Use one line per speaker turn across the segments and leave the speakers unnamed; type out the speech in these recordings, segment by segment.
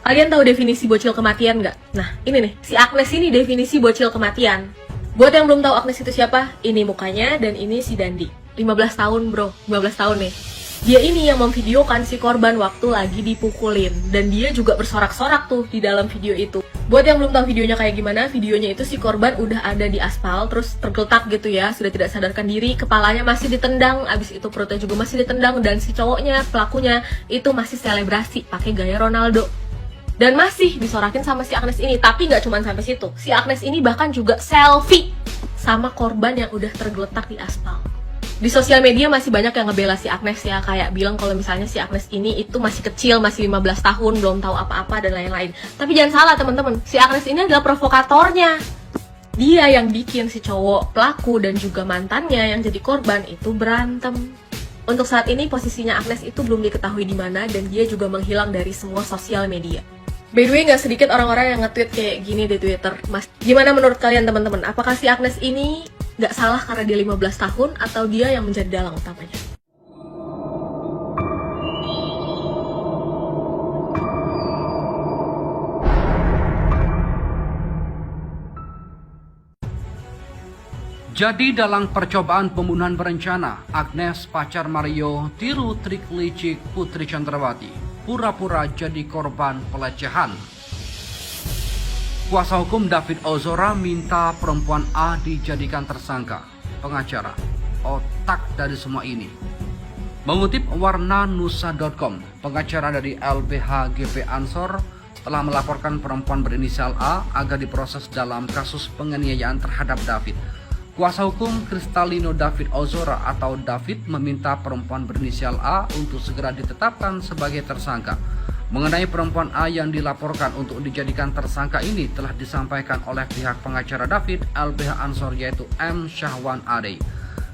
Kalian tahu definisi bocil kematian nggak? Nah, ini nih, si Agnes ini definisi bocil kematian. Buat yang belum tahu Agnes itu siapa, ini mukanya dan ini si Dandi. 15 tahun bro, 15 tahun nih. Dia ini yang memvideokan si korban waktu lagi dipukulin. Dan dia juga bersorak-sorak tuh di dalam video itu. Buat yang belum tahu videonya kayak gimana, videonya itu si korban udah ada di aspal, terus tergeletak gitu ya, sudah tidak sadarkan diri, kepalanya masih ditendang, abis itu perutnya juga masih ditendang, dan si cowoknya, pelakunya, itu masih selebrasi pakai gaya Ronaldo. Dan masih disorakin sama si Agnes ini. Tapi nggak cuma sampai situ, si Agnes ini bahkan juga selfie sama korban yang udah tergeletak di aspal. Di sosial media masih banyak yang ngebela si Agnes ya, kayak bilang kalau misalnya si Agnes ini itu masih kecil, masih 15 tahun, belum tahu apa-apa dan lain-lain. Tapi jangan salah teman-teman, si Agnes ini adalah provokatornya. Dia yang bikin si cowok pelaku dan juga mantannya yang jadi korban itu berantem. Untuk saat ini posisinya Agnes itu belum diketahui di mana dan dia juga menghilang dari semua sosial media. By the way, nggak sedikit orang-orang yang nge-tweet kayak gini di Twitter. Mas, gimana menurut kalian teman-teman? Apakah si Agnes ini nggak salah karena dia 15 tahun atau dia yang menjadi dalang utamanya?
Jadi dalam percobaan pembunuhan berencana, Agnes pacar Mario tiru trik licik Putri Chandrawati, pura-pura jadi korban pelecehan. Kuasa hukum David Ozora minta perempuan A dijadikan tersangka. Pengacara, otak dari semua ini. Mengutip warnanusa.com, pengacara dari LBH GP Ansor telah melaporkan perempuan berinisial A agar diproses dalam kasus penganiayaan terhadap David. Kuasa hukum Kristalino David Ozora atau David meminta perempuan berinisial A untuk segera ditetapkan sebagai tersangka. Mengenai perempuan A yang dilaporkan untuk dijadikan tersangka ini telah disampaikan oleh pihak pengacara David LBH Ansor yaitu M. Syahwan Ade.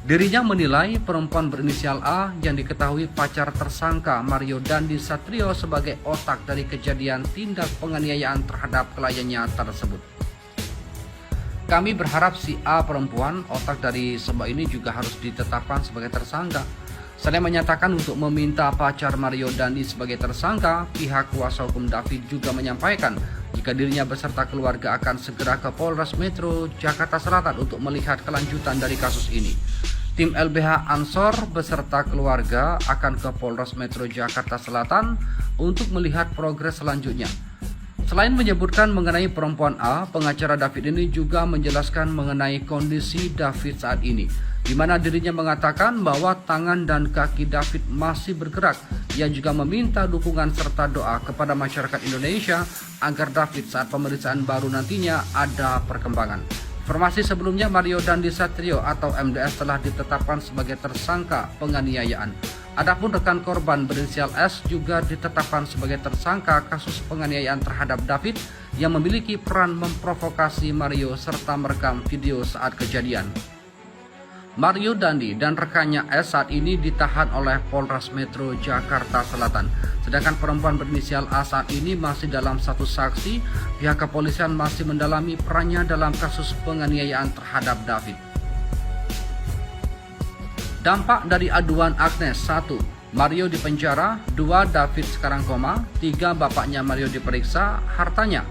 Dirinya menilai perempuan berinisial A yang diketahui pacar tersangka Mario Dandi Satrio sebagai otak dari kejadian tindak penganiayaan terhadap kliennya tersebut. Kami berharap si A perempuan otak dari semua ini juga harus ditetapkan sebagai tersangka. Selain menyatakan untuk meminta pacar Mario Dandi sebagai tersangka, pihak kuasa hukum David juga menyampaikan jika dirinya beserta keluarga akan segera ke Polres Metro Jakarta Selatan untuk melihat kelanjutan dari kasus ini. Tim LBH Ansor beserta keluarga akan ke Polres Metro Jakarta Selatan untuk melihat progres selanjutnya. Selain menyebutkan mengenai perempuan A, pengacara David ini juga menjelaskan mengenai kondisi David saat ini, di mana dirinya mengatakan bahwa tangan dan kaki David masih bergerak. Ia juga meminta dukungan serta doa kepada masyarakat Indonesia agar David saat pemeriksaan baru nantinya ada perkembangan. Informasi sebelumnya, Mario Dandi Satrio atau MDS telah ditetapkan sebagai tersangka penganiayaan. Adapun rekan korban berinisial S juga ditetapkan sebagai tersangka kasus penganiayaan terhadap David yang memiliki peran memprovokasi Mario serta merekam video saat kejadian. Mario Dandi dan rekannya S saat ini ditahan oleh Polres Metro Jakarta Selatan. Sedangkan perempuan berinisial A saat ini masih dalam status saksi. Pihak kepolisian masih mendalami perannya dalam kasus penganiayaan terhadap David. Dampak dari aduan Agnes: 1. Mario dipenjara, 2. David sekarang koma, 3. Bapaknya Mario diperiksa hartanya,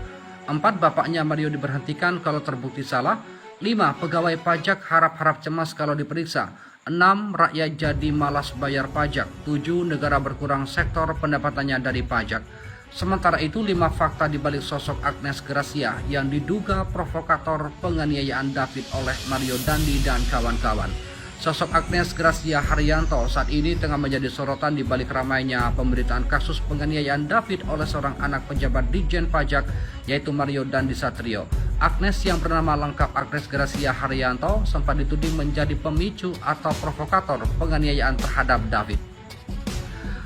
4. Bapaknya Mario diberhentikan kalau terbukti salah, 5. Pegawai pajak harap-harap cemas kalau diperiksa, 6. Rakyat jadi malas bayar pajak, 7. Negara berkurang sektor pendapatannya dari pajak. Sementara itu 5 fakta dibalik sosok Agnes Gracia yang diduga provokator penganiayaan David oleh Mario Dandi dan kawan-kawan. Sosok Agnes Gracia Haryanto saat ini tengah menjadi sorotan di balik ramainya pemberitaan kasus penganiayaan David oleh seorang anak pejabat Ditjen Pajak yaitu Mario Dandi Satrio. Agnes yang bernama lengkap Agnes Gracia Haryanto sempat dituding menjadi pemicu atau provokator penganiayaan terhadap David.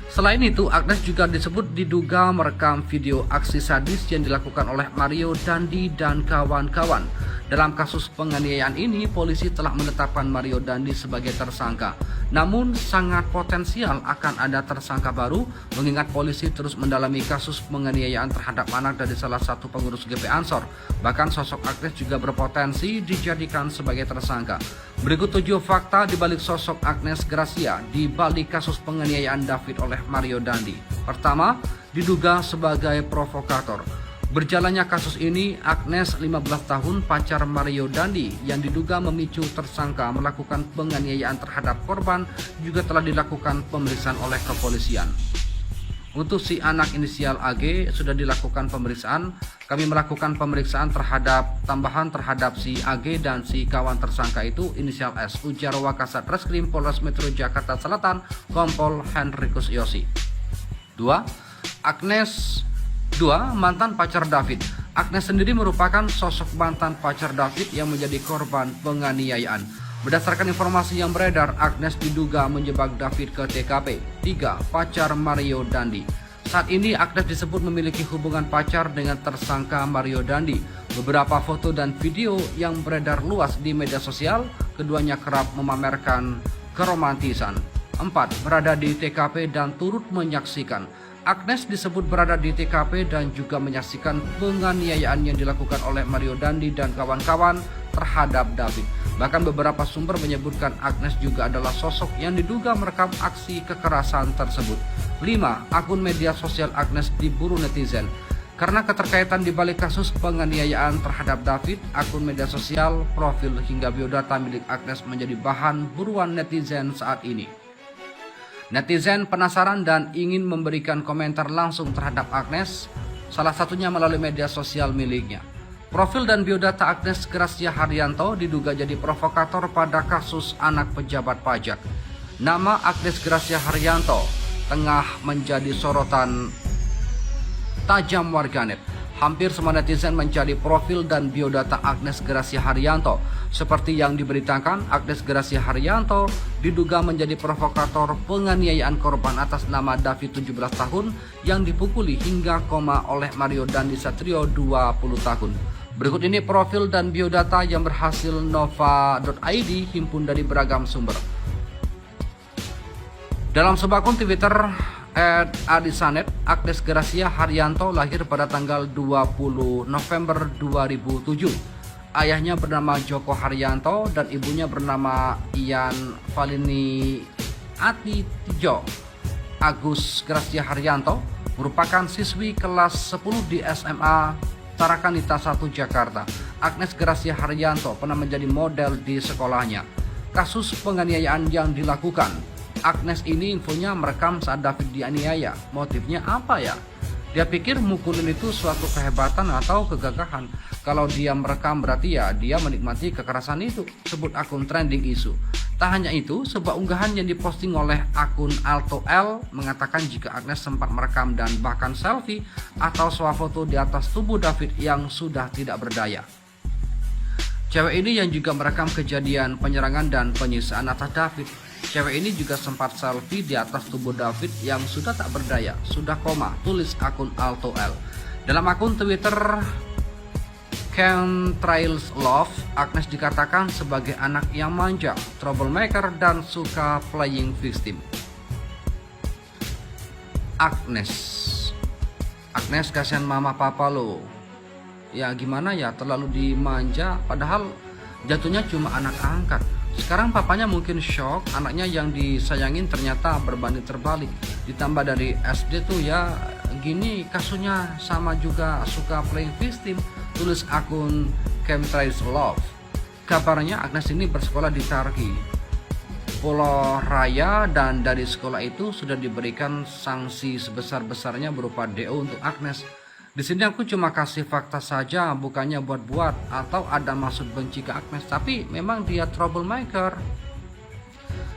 Selain itu, Agnes juga disebut diduga merekam video aksi sadis yang dilakukan oleh Mario Dandi dan kawan-kawan. Dalam kasus penganiayaan ini, polisi telah menetapkan Mario Dandi sebagai tersangka. Namun, sangat potensial akan ada tersangka baru, mengingat polisi terus mendalami kasus penganiayaan terhadap anak dari salah satu pengurus GP Ansor. Bahkan sosok Agnes juga berpotensi dijadikan sebagai tersangka. Berikut 7 fakta di balik sosok Agnes Gracia di balik kasus penganiayaan David oleh Mario Dandi. Pertama, diduga sebagai provokator. Berjalannya kasus ini, Agnes 15 tahun pacar Mario Dandi yang diduga memicu tersangka melakukan penganiayaan terhadap korban juga telah dilakukan pemeriksaan oleh kepolisian. Untuk si anak inisial AG sudah dilakukan pemeriksaan. Kami melakukan pemeriksaan tambahan terhadap si AG dan si kawan tersangka itu inisial S, ujar Wakasat Reskrim Polres Metro Jakarta Selatan, Kompol Henrikus Yosi. 2. Mantan pacar David. Agnes sendiri merupakan sosok mantan pacar David yang menjadi korban penganiayaan. Berdasarkan informasi yang beredar, Agnes diduga menjebak David ke TKP. 3. Pacar Mario Dandi. Saat ini Agnes disebut memiliki hubungan pacar dengan tersangka Mario Dandi. Beberapa foto dan video yang beredar luas di media sosial, keduanya kerap memamerkan keromantisan. 4. Berada di TKP dan turut menyaksikan. Agnes disebut berada di TKP dan juga menyaksikan penganiayaan yang dilakukan oleh Mario Dandi dan kawan-kawan terhadap David. Bahkan beberapa sumber menyebutkan Agnes juga adalah sosok yang diduga merekam aksi kekerasan tersebut. 5. Akun media sosial Agnes diburu netizen. Karena keterkaitan di balik kasus penganiayaan terhadap David, akun media sosial, profil hingga biodata milik Agnes menjadi bahan buruan netizen saat ini. Netizen penasaran dan ingin memberikan komentar langsung terhadap Agnes, salah satunya melalui media sosial miliknya. Profil dan biodata Agnes Gracia Haryanto diduga jadi provokator pada kasus anak pejabat pajak. Nama Agnes Gracia Haryanto tengah menjadi sorotan tajam warganet. Hampir semua netizen mencari profil dan biodata Agnes Gracia Haryanto. Seperti yang diberitakan, Agnes Gracia Haryanto diduga menjadi provokator penganiayaan korban atas nama David 17 tahun yang dipukuli hingga koma oleh Mario Dandi Satrio 20 tahun. Berikut ini profil dan biodata yang berhasil nova.id himpun dari beragam sumber. Dalam sebuah akun Twitter @adisanet, Agnes Gracia Haryanto lahir pada tanggal 20 November 2007. Ayahnya bernama Joko Haryanto dan ibunya bernama Ian Valini Atitijo. Agus Gracia Haryanto merupakan siswi kelas 10 di SMA Tarakanita 1 Jakarta. Agnes Gracia Haryanto pernah menjadi model di sekolahnya. Kasus penganiayaan yang dilakukan Agnes ini infonya merekam saat David dianiaya. Motifnya apa ya? Dia pikir mukulin itu suatu kehebatan atau kegagahan. Kalau dia merekam berarti ya dia menikmati kekerasan itu. Sebut akun trending isu. Tak hanya itu, sebuah unggahan yang diposting oleh akun Alto L mengatakan jika Agnes sempat merekam dan bahkan selfie atau swafoto di atas tubuh David yang sudah tidak berdaya. Cewek ini yang juga merekam kejadian penyerangan dan penyiksaan atas David. Cewek ini juga sempat selfie di atas tubuh David yang sudah tak berdaya, sudah koma, tulis akun Alto L. Dalam akun Twitter Chemtrails Love, Agnes dikatakan sebagai anak yang manja, troublemaker, dan suka playing victim. Agnes kasihan mama papa lo. Ya gimana ya, terlalu dimanja, padahal jatuhnya cuma anak angkat. Sekarang papanya mungkin shock, anaknya yang disayangin ternyata berbanding terbalik. Ditambah dari SD tuh ya gini kasusnya sama juga suka playing victim, tulis akun Chemtrails Love. Kabarnya Agnes ini bersekolah di Turki, Pulau Raya, dan dari sekolah itu sudah diberikan sanksi sebesar-besarnya berupa DO untuk Agnes. Di sini aku cuma kasih fakta saja, bukannya buat-buat atau ada maksud benci ke Agnes, tapi memang dia troublemaker.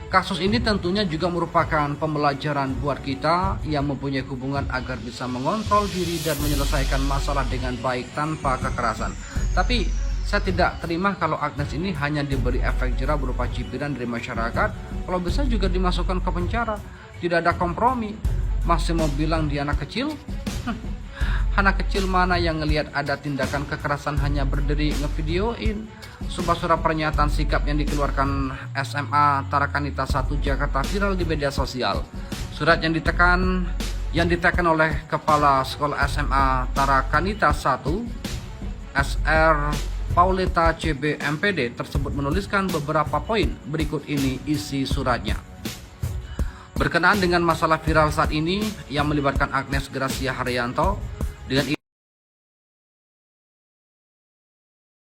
Kasus ini tentunya juga merupakan pembelajaran buat kita yang mempunyai hubungan agar bisa mengontrol diri dan menyelesaikan masalah dengan baik tanpa kekerasan. Tapi saya tidak terima kalau Agnes ini hanya diberi efek jera berupa cibiran dari masyarakat, kalau bisa juga dimasukkan ke penjara. Tidak ada kompromi. Masih mau bilang dia anak kecil? Anak kecil mana yang ngelihat ada tindakan kekerasan hanya berdiri ngevideoin. Sumpah surat pernyataan sikap yang dikeluarkan SMA Tarakanita 1 Jakarta viral di media sosial. Surat yang ditekan oleh Kepala Sekolah SMA Tarakanita 1 SR Pauleta CB MPD tersebut menuliskan beberapa poin. Berikut ini isi suratnya. Berkenaan dengan masalah viral saat ini yang melibatkan Agnes Gracia Haryanto dengan